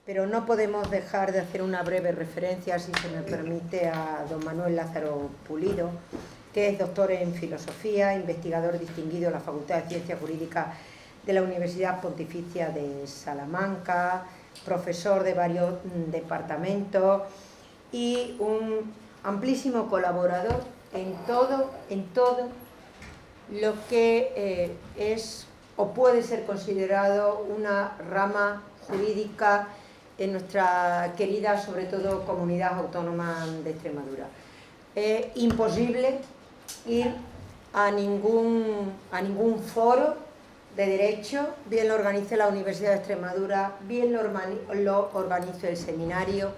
pero no podemos dejar de hacer una breve referencia, si se me permite, a don Manuel Lázaro Pulido, que es doctor en Filosofía, investigador distinguido en la Facultad de Ciencias Jurídicas de la Universidad Pontificia de Salamanca, profesor de varios departamentos y un amplísimo colaborador en todo lo que es o puede ser considerado una rama jurídica en nuestra querida, sobre todo, comunidad autónoma de Extremadura. Es imposible ir a ningún foro de derecho, bien lo organice la Universidad de Extremadura, bien lo organice el seminario,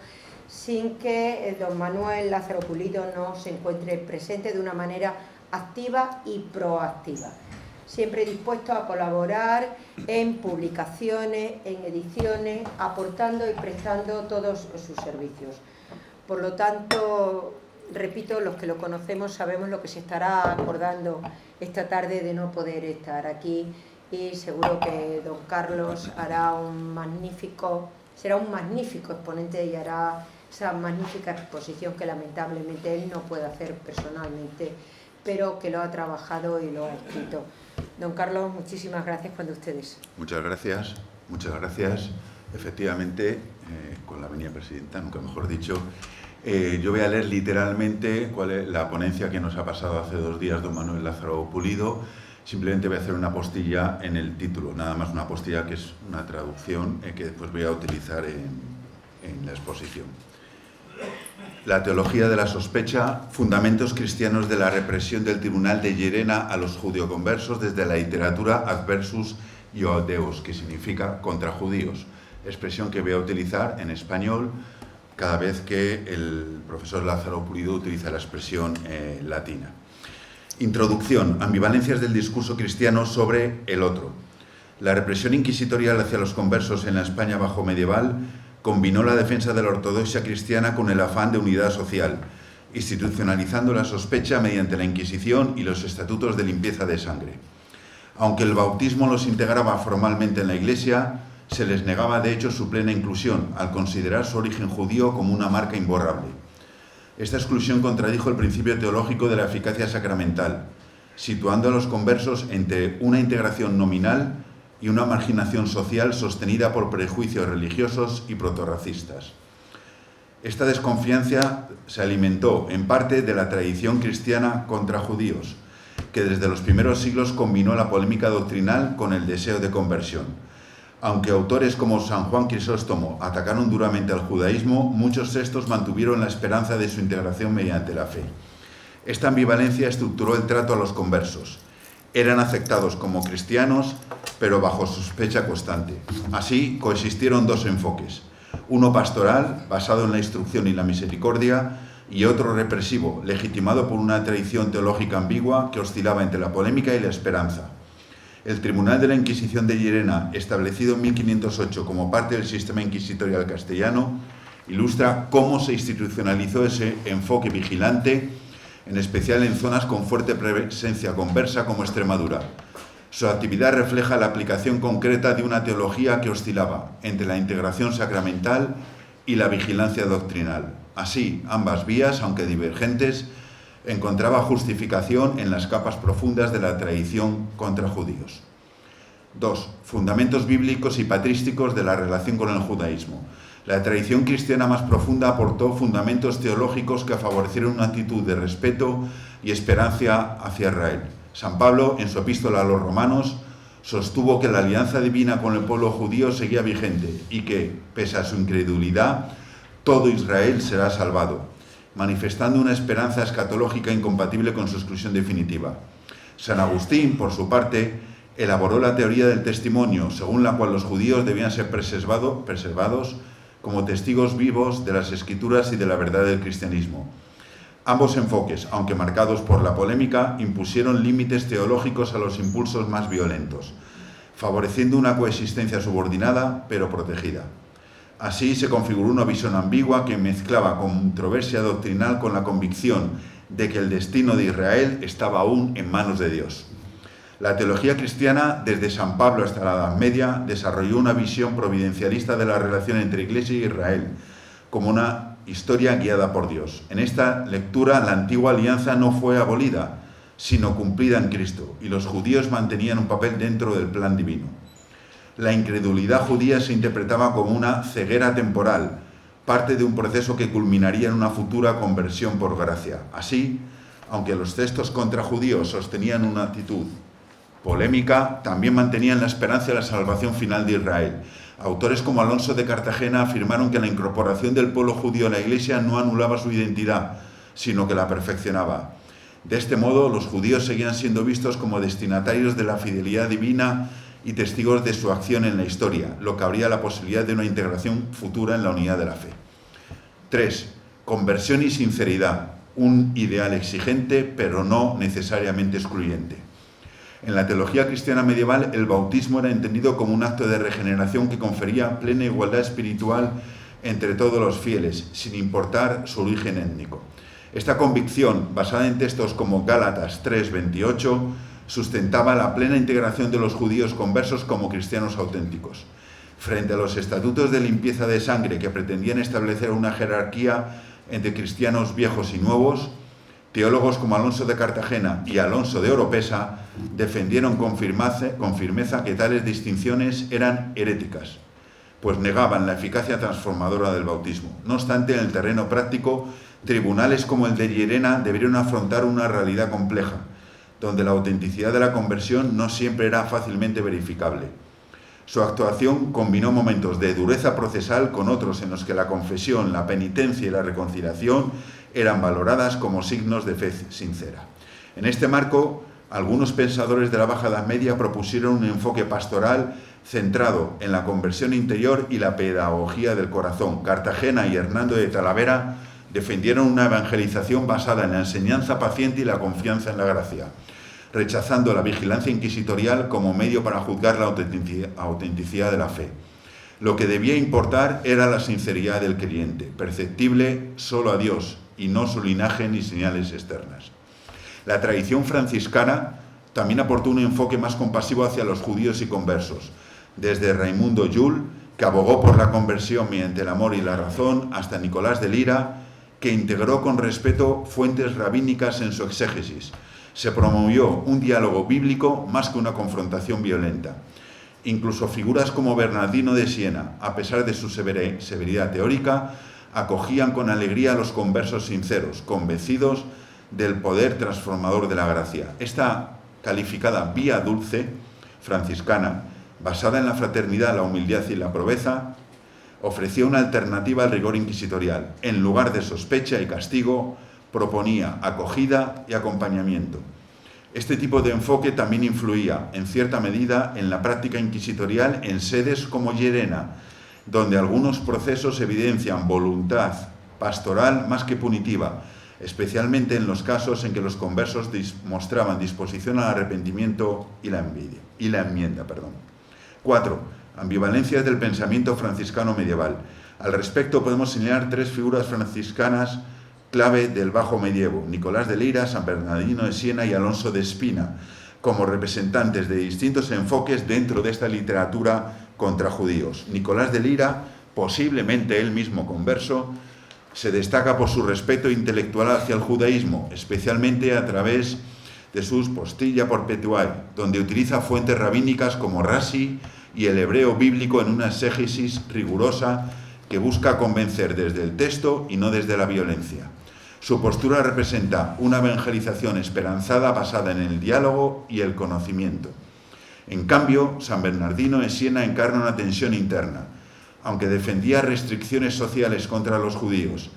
sin que don Manuel Lázaro Pulido no se encuentre presente de una manera activa y proactiva. Siempre dispuesto a colaborar en publicaciones, en ediciones, aportando y prestando todos sus servicios. Por lo tanto, repito, los que lo conocemos sabemos lo que se estará acordando esta tarde de no poder estar aquí, y seguro que don Carlos será un magnífico exponente y hará esa magnífica exposición que lamentablemente él no puede hacer personalmente, pero que lo ha trabajado y lo ha escrito. Don Carlos, muchísimas gracias cuando ustedes. Muchas gracias. Efectivamente, con la venia presidenta, nunca mejor dicho, yo voy a leer literalmente cuál es la ponencia que nos ha pasado hace 2 días don Manuel Lázaro Pulido. Simplemente voy a hacer una postilla en el título, nada más una postilla que es una traducción que después voy a utilizar en la exposición. La teología de la sospecha, fundamentos cristianos de la represión del tribunal de Llerena a los judeoconversos desde la literatura adversus Iodeos, que significa contra judíos, expresión que voy a utilizar en español cada vez que el profesor Lázaro Pulido utiliza la expresión latina. Introducción, ambivalencias del discurso cristiano sobre el otro. La represión inquisitorial hacia los conversos en la España bajo medieval combinó la defensa de la ortodoxia cristiana con el afán de unidad social, institucionalizando la sospecha mediante la Inquisición y los estatutos de limpieza de sangre. Aunque el bautismo los integraba formalmente en la Iglesia, se les negaba de hecho su plena inclusión, al considerar su origen judío como una marca imborrable. Esta exclusión contradijo el principio teológico de la eficacia sacramental, situando a los conversos entre una integración nominal y una marginación social sostenida por prejuicios religiosos y protorracistas. Esta desconfianza se alimentó en parte de la tradición cristiana contra judíos, que desde los primeros siglos combinó la polémica doctrinal con el deseo de conversión. Aunque autores como San Juan Crisóstomo atacaron duramente al judaísmo, muchos de estos mantuvieron la esperanza de su integración mediante la fe. Esta ambivalencia estructuró el trato a los conversos. Eran aceptados como cristianos, pero bajo sospecha constante. Así coexistieron 2 enfoques, uno pastoral, basado en la instrucción y la misericordia, y otro represivo, legitimado por una tradición teológica ambigua que oscilaba entre la polémica y la esperanza. El Tribunal de la Inquisición de Llerena, establecido en 1508 como parte del sistema inquisitorial castellano, ilustra cómo se institucionalizó ese enfoque vigilante, en especial en zonas con fuerte presencia conversa como Extremadura. Su actividad refleja la aplicación concreta de una teología que oscilaba entre la integración sacramental y la vigilancia doctrinal. Así, ambas vías, aunque divergentes, encontraba justificación en las capas profundas de la tradición contra judíos. 2. Fundamentos bíblicos y patrísticos de la relación con el judaísmo. La tradición cristiana más profunda aportó fundamentos teológicos que favorecieron una actitud de respeto y esperanza hacia Israel. San Pablo, en su epístola a los romanos, sostuvo que la alianza divina con el pueblo judío seguía vigente y que, pese a su incredulidad, todo Israel será salvado, manifestando una esperanza escatológica incompatible con su exclusión definitiva. San Agustín, por su parte, elaboró la teoría del testimonio, según la cual los judíos debían ser preservados como testigos vivos de las Escrituras y de la verdad del cristianismo. Ambos enfoques, aunque marcados por la polémica, impusieron límites teológicos a los impulsos más violentos, favoreciendo una coexistencia subordinada pero protegida. Así se configuró una visión ambigua que mezclaba controversia doctrinal con la convicción de que el destino de Israel estaba aún en manos de Dios. La teología cristiana, desde San Pablo hasta la Edad Media, desarrolló una visión providencialista de la relación entre Iglesia e Israel, como una historia guiada por Dios. En esta lectura, la antigua alianza no fue abolida, sino cumplida en Cristo, y los judíos mantenían un papel dentro del plan divino. La incredulidad judía se interpretaba como una ceguera temporal, parte de un proceso que culminaría en una futura conversión por gracia. Así, aunque los textos contra judíos sostenían una actitud polémica, también mantenían la esperanza de la salvación final de Israel. Autores como Alonso de Cartagena afirmaron que la incorporación del pueblo judío a la Iglesia no anulaba su identidad, sino que la perfeccionaba. De este modo, los judíos seguían siendo vistos como destinatarios de la fidelidad divina y testigos de su acción en la historia, lo que abría la posibilidad de una integración futura en la unidad de la fe. 3. Conversión y sinceridad, un ideal exigente, pero no necesariamente excluyente. En la teología cristiana medieval, el bautismo era entendido como un acto de regeneración que confería plena igualdad espiritual entre todos los fieles, sin importar su origen étnico. Esta convicción, basada en textos como Gálatas 3:28, sustentaba la plena integración de los judíos conversos como cristianos auténticos. Frente a los estatutos de limpieza de sangre que pretendían establecer una jerarquía entre cristianos viejos y nuevos, teólogos como Alonso de Cartagena y Alonso de Oropesa defendieron con firmeza que tales distinciones eran heréticas, pues negaban la eficacia transformadora del bautismo. No obstante, en el terreno práctico, tribunales como el de Llerena debieron afrontar una realidad compleja, donde la autenticidad de la conversión no siempre era fácilmente verificable. Su actuación combinó momentos de dureza procesal con otros en los que la confesión, la penitencia y la reconciliación eran valoradas como signos de fe sincera. En este marco, algunos pensadores de la Baja Edad Media propusieron un enfoque pastoral centrado en la conversión interior y la pedagogía del corazón. Cartagena y Hernando de Talavera defendieron una evangelización basada en la enseñanza paciente y la confianza en la gracia, rechazando la vigilancia inquisitorial como medio para juzgar la autenticidad de la fe. Lo que debía importar era la sinceridad del creyente, perceptible solo a Dios y no su linaje ni señales externas. La tradición franciscana también aportó un enfoque más compasivo hacia los judíos y conversos, desde Raimundo Llull, que abogó por la conversión mediante el amor y la razón, hasta Nicolás de Lira, que integró con respeto fuentes rabínicas en su exégesis. Se promovió un diálogo bíblico más que una confrontación violenta. Incluso figuras como Bernardino de Siena, a pesar de su severidad teórica, acogían con alegría a los conversos sinceros, convencidos del poder transformador de la gracia. Esta calificada vía dulce franciscana, basada en la fraternidad, la humildad y la pobreza, ofrecía una alternativa al rigor inquisitorial. En lugar de sospecha y castigo, proponía acogida y acompañamiento. Este tipo de enfoque también influía, en cierta medida, en la práctica inquisitorial en sedes como Llerena, donde algunos procesos evidencian voluntad pastoral más que punitiva, especialmente en los casos en que los conversos mostraban disposición al arrepentimiento y la enmienda. 4. Ambivalencias del pensamiento franciscano medieval. Al respecto podemos señalar 3 figuras franciscanas clave del Bajo Medievo: Nicolás de Lira, San Bernardino de Siena y Alonso de Espina, como representantes de distintos enfoques dentro de esta literatura contra judíos. Nicolás de Lira, posiblemente él mismo converso, se destaca por su respeto intelectual hacia el judaísmo, especialmente a través de sus Postilla Perpetuae, donde utiliza fuentes rabínicas como Rashi y el hebreo bíblico en una exégesis rigurosa que busca convencer desde el texto y no desde la violencia. Su postura representa una evangelización esperanzada basada en el diálogo y el conocimiento. En cambio, San Bernardino de Siena encarna una tensión interna. Aunque defendía restricciones sociales contra los judíos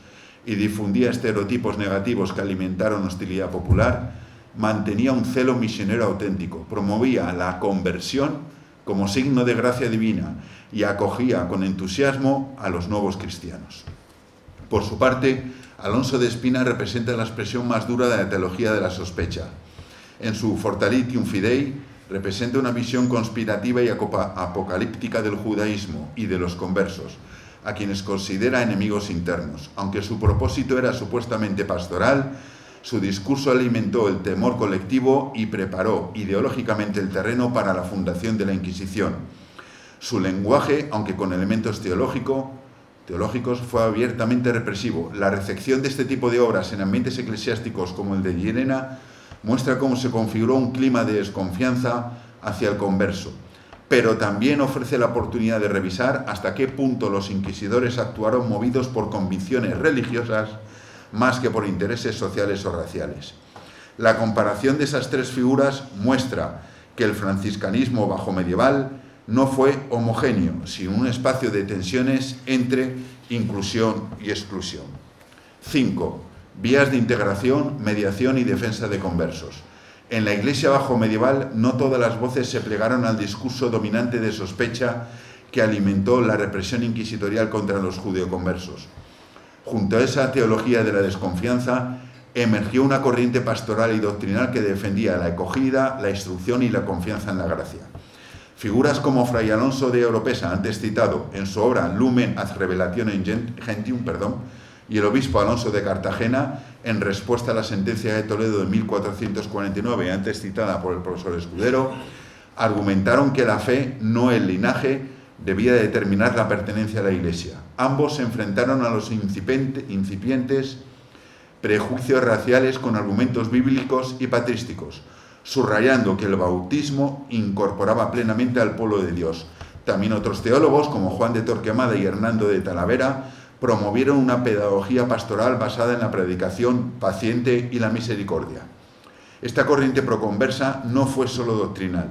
y difundía estereotipos negativos que alimentaron hostilidad popular, mantenía un celo misionero auténtico, promovía la conversión como signo de gracia divina y acogía con entusiasmo a los nuevos cristianos. Por su parte, Alonso de Espina representa la expresión más dura de la teología de la sospecha. En su Fortalitium Fidei representa una visión conspirativa y apocalíptica del judaísmo y de los conversos, a quienes considera enemigos internos. Aunque su propósito era supuestamente pastoral, Su discurso alimentó el temor colectivo y preparó ideológicamente el terreno para la fundación de la Inquisición. Su lenguaje, aunque con elementos teológicos, fue abiertamente represivo. La recepción de este tipo de obras en ambientes eclesiásticos como el de Llerena muestra cómo se configuró un clima de desconfianza hacia el converso, pero también ofrece la oportunidad de revisar hasta qué punto los inquisidores actuaron movidos por convicciones religiosas más que por intereses sociales o raciales. La comparación de esas tres figuras muestra que el franciscanismo bajomedieval no fue homogéneo, sino un espacio de tensiones entre inclusión y exclusión. 5. Vías de integración, mediación y defensa de conversos. En la Iglesia bajomedieval no todas las voces se plegaron al discurso dominante de sospecha que alimentó la represión inquisitorial contra los judeoconversos. Junto a esa teología de la desconfianza, emergió una corriente pastoral y doctrinal que defendía la acogida, la instrucción y la confianza en la gracia. Figuras como Fray Alonso de Oropesa, antes citado, en su obra Lumen ad Revelationem Gentium, y el obispo Alonso de Cartagena, en respuesta a la sentencia de Toledo de 1449, antes citada por el profesor Escudero, argumentaron que la fe, no el linaje, debía determinar la pertenencia a la Iglesia. Ambos se enfrentaron a los incipientes prejuicios raciales con argumentos bíblicos y patrísticos, subrayando que el bautismo incorporaba plenamente al pueblo de Dios. También otros teólogos, como Juan de Torquemada y Hernando de Talavera, promovieron una pedagogía pastoral basada en la predicación paciente y la misericordia. Esta corriente proconversa no fue solo doctrinal,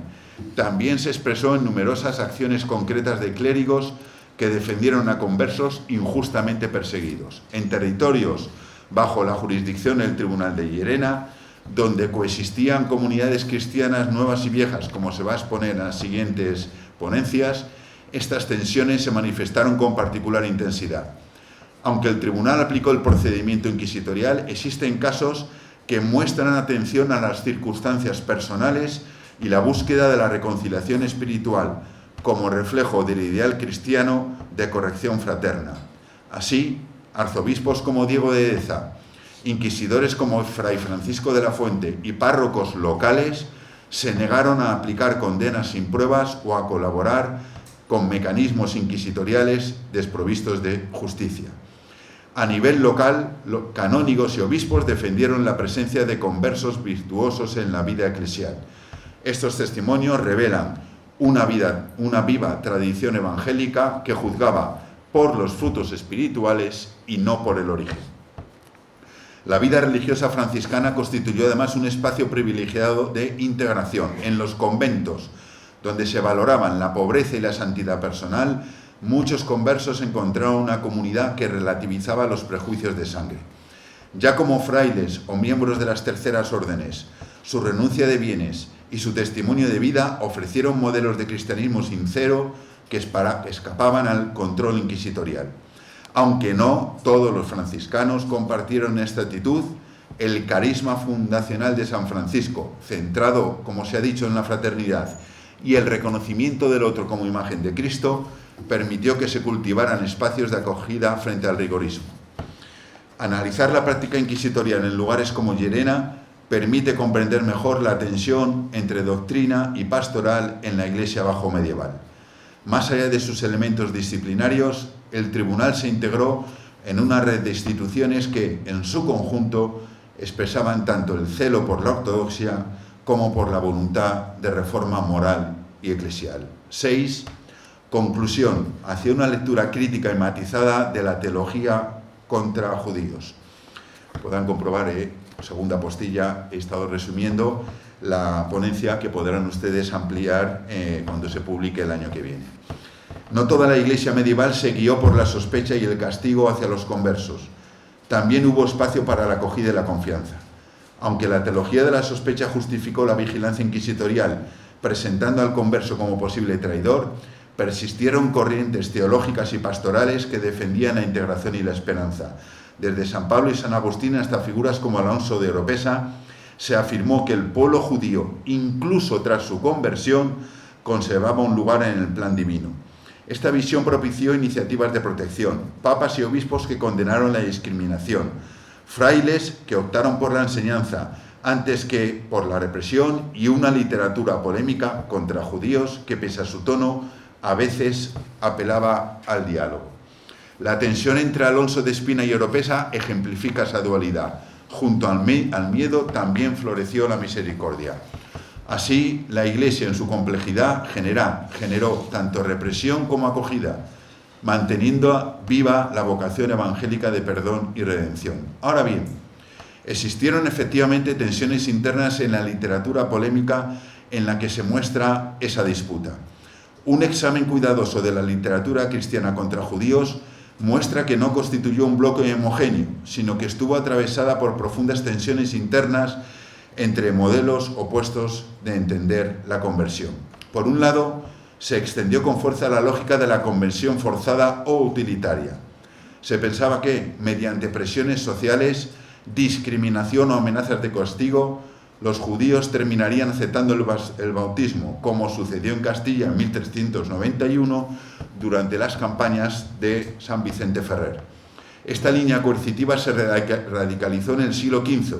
también se expresó en numerosas acciones concretas de clérigos que defendieron a conversos injustamente perseguidos. En territorios bajo la jurisdicción del Tribunal de Llerena, donde coexistían comunidades cristianas nuevas y viejas, como se va a exponer en las siguientes ponencias, estas tensiones se manifestaron con particular intensidad. Aunque el tribunal aplicó el procedimiento inquisitorial, existen casos que muestran atención a las circunstancias personales y la búsqueda de la reconciliación espiritual como reflejo del ideal cristiano de corrección fraterna. Así, arzobispos como Diego de Deza, inquisidores como Fray Francisco de la Fuente y párrocos locales se negaron a aplicar condenas sin pruebas o a colaborar con mecanismos inquisitoriales desprovistos de justicia. A nivel local, canónigos y obispos defendieron la presencia de conversos virtuosos en la vida eclesial. Estos testimonios revelan una viva tradición evangélica que juzgaba por los frutos espirituales y no por el origen. La vida religiosa franciscana constituyó además un espacio privilegiado de integración. En los conventos, donde se valoraban la pobreza y la santidad personal, muchos conversos encontraron una comunidad que relativizaba los prejuicios de sangre. Ya como frailes o miembros de las terceras órdenes, su renuncia de bienes y su testimonio de vida ofrecieron modelos de cristianismo sincero que escapaban al control inquisitorial. Aunque no todos los franciscanos compartieron esta actitud, el carisma fundacional de San Francisco, centrado, como se ha dicho, en la fraternidad y el reconocimiento del otro como imagen de Cristo, permitió que se cultivaran espacios de acogida frente al rigorismo. Analizar la práctica inquisitorial en lugares como Llerena permite comprender mejor la tensión entre doctrina y pastoral en la Iglesia bajomedieval. Más allá de sus elementos disciplinarios, el tribunal se integró en una red de instituciones que, en su conjunto, expresaban tanto el celo por la ortodoxia como por la voluntad de reforma moral y eclesial. 6. Conclusión, hacia una lectura crítica y matizada de la teología contra judíos. Podrán comprobar, segunda postilla, he estado resumiendo la ponencia que podrán ustedes ampliar cuando se publique el año que viene. No toda la Iglesia medieval se guió por la sospecha y el castigo hacia los conversos. También hubo espacio para la acogida y la confianza. Aunque la teología de la sospecha justificó la vigilancia inquisitorial, presentando al converso como posible traidor, persistieron corrientes teológicas y pastorales que defendían la integración y la esperanza. Desde San Pablo y San Agustín hasta figuras como Alonso de Oropesa, se afirmó que el pueblo judío, incluso tras su conversión, conservaba un lugar en el plan divino. Esta visión propició iniciativas de protección, papas y obispos que condenaron la discriminación, frailes que optaron por la enseñanza antes que por la represión, y una literatura polémica contra judíos que, pese a su tono, a veces apelaba al diálogo. La tensión entre Alonso de Espina y Oropesa ejemplifica esa dualidad. Junto al miedo también floreció la misericordia. Así, la Iglesia en su complejidad generó tanto represión como acogida, manteniendo viva la vocación evangélica de perdón y redención. Ahora bien, existieron efectivamente tensiones internas en la literatura polémica en la que se muestra esa disputa. Un examen cuidadoso de la literatura cristiana contra judíos muestra que no constituyó un bloque homogéneo, sino que estuvo atravesada por profundas tensiones internas entre modelos opuestos de entender la conversión. Por un lado, se extendió con fuerza la lógica de la conversión forzada o utilitaria. Se pensaba que, mediante presiones sociales, discriminación o amenazas de castigo, los judíos terminarían aceptando el bautismo, como sucedió en Castilla en 1391 durante las campañas de San Vicente Ferrer. Esta línea coercitiva se radicalizó en el siglo XV,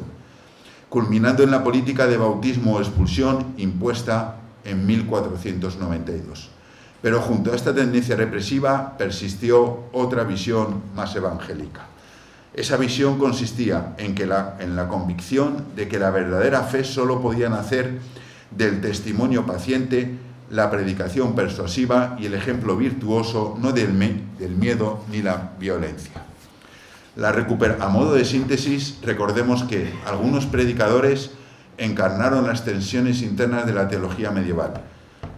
culminando en la política de bautismo o expulsión impuesta en 1492. Pero junto a esta tendencia represiva persistió otra visión más evangélica. Esa visión consistía en la convicción de que la verdadera fe solo podía nacer del testimonio paciente, la predicación persuasiva y el ejemplo virtuoso, no del miedo ni la violencia. A modo de síntesis, recordemos que algunos predicadores encarnaron las tensiones internas de la teología medieval.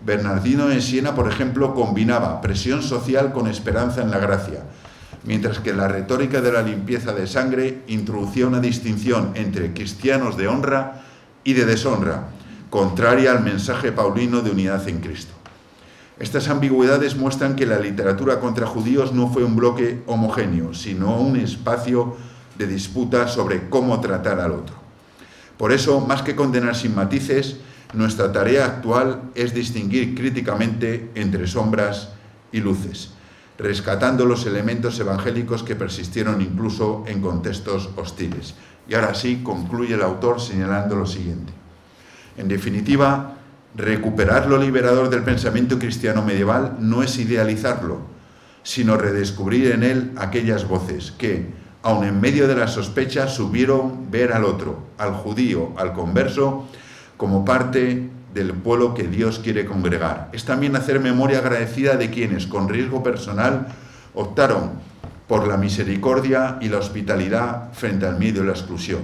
Bernardino de Siena, por ejemplo, combinaba presión social con esperanza en la gracia, mientras que la retórica de la limpieza de sangre introducía una distinción entre cristianos de honra y de deshonra, contraria al mensaje paulino de unidad en Cristo. Estas ambigüedades muestran que la literatura contra judíos no fue un bloque homogéneo, sino un espacio de disputa sobre cómo tratar al otro. Por eso, más que condenar sin matices, nuestra tarea actual es distinguir críticamente entre sombras y luces, rescatando los elementos evangélicos que persistieron incluso en contextos hostiles. Y ahora sí, concluye el autor señalando lo siguiente. En definitiva, recuperar lo liberador del pensamiento cristiano medieval no es idealizarlo, sino redescubrir en él aquellas voces que, aun en medio de la sospecha, supieron ver al otro, al judío, al converso, como parte del pueblo que Dios quiere congregar. Es también hacer memoria agradecida de quienes, con riesgo personal, optaron por la misericordia y la hospitalidad frente al miedo y la exclusión.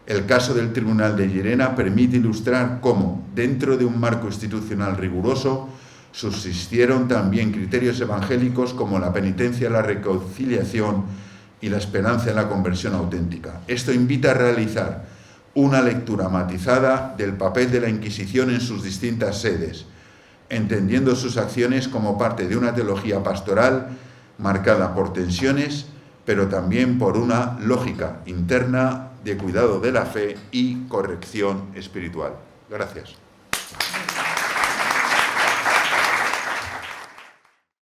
El caso del Tribunal de Llerena permite ilustrar cómo, dentro de un marco institucional riguroso, subsistieron también criterios evangélicos como la penitencia, la reconciliación y la esperanza en la conversión auténtica. Esto invita a realizar una lectura matizada del papel de la Inquisición en sus distintas sedes, entendiendo sus acciones como parte de una teología pastoral marcada por tensiones, pero también por una lógica interna de cuidado de la fe y corrección espiritual. Gracias.